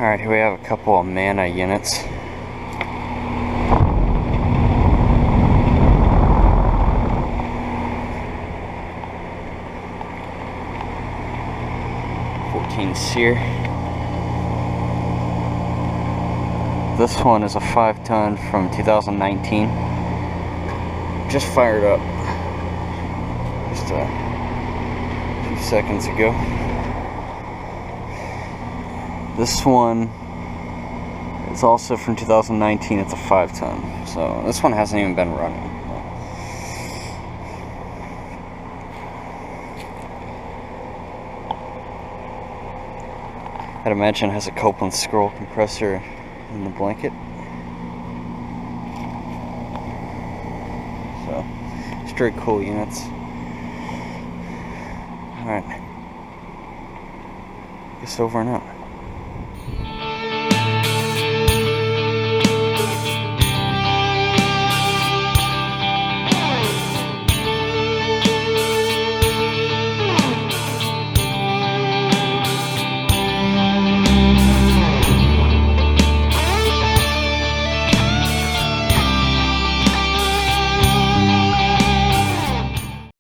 Alright, here we have a couple of Amana units. Sear. This one is a 5-ton from 2019. Just fired up just a few seconds ago. This one is also from 2019. It's a 5-ton, so this one hasn't even been running. I'd imagine it has a Copeland scroll compressor in the blanket. So, it's very cool units. Alright. Guess over and out.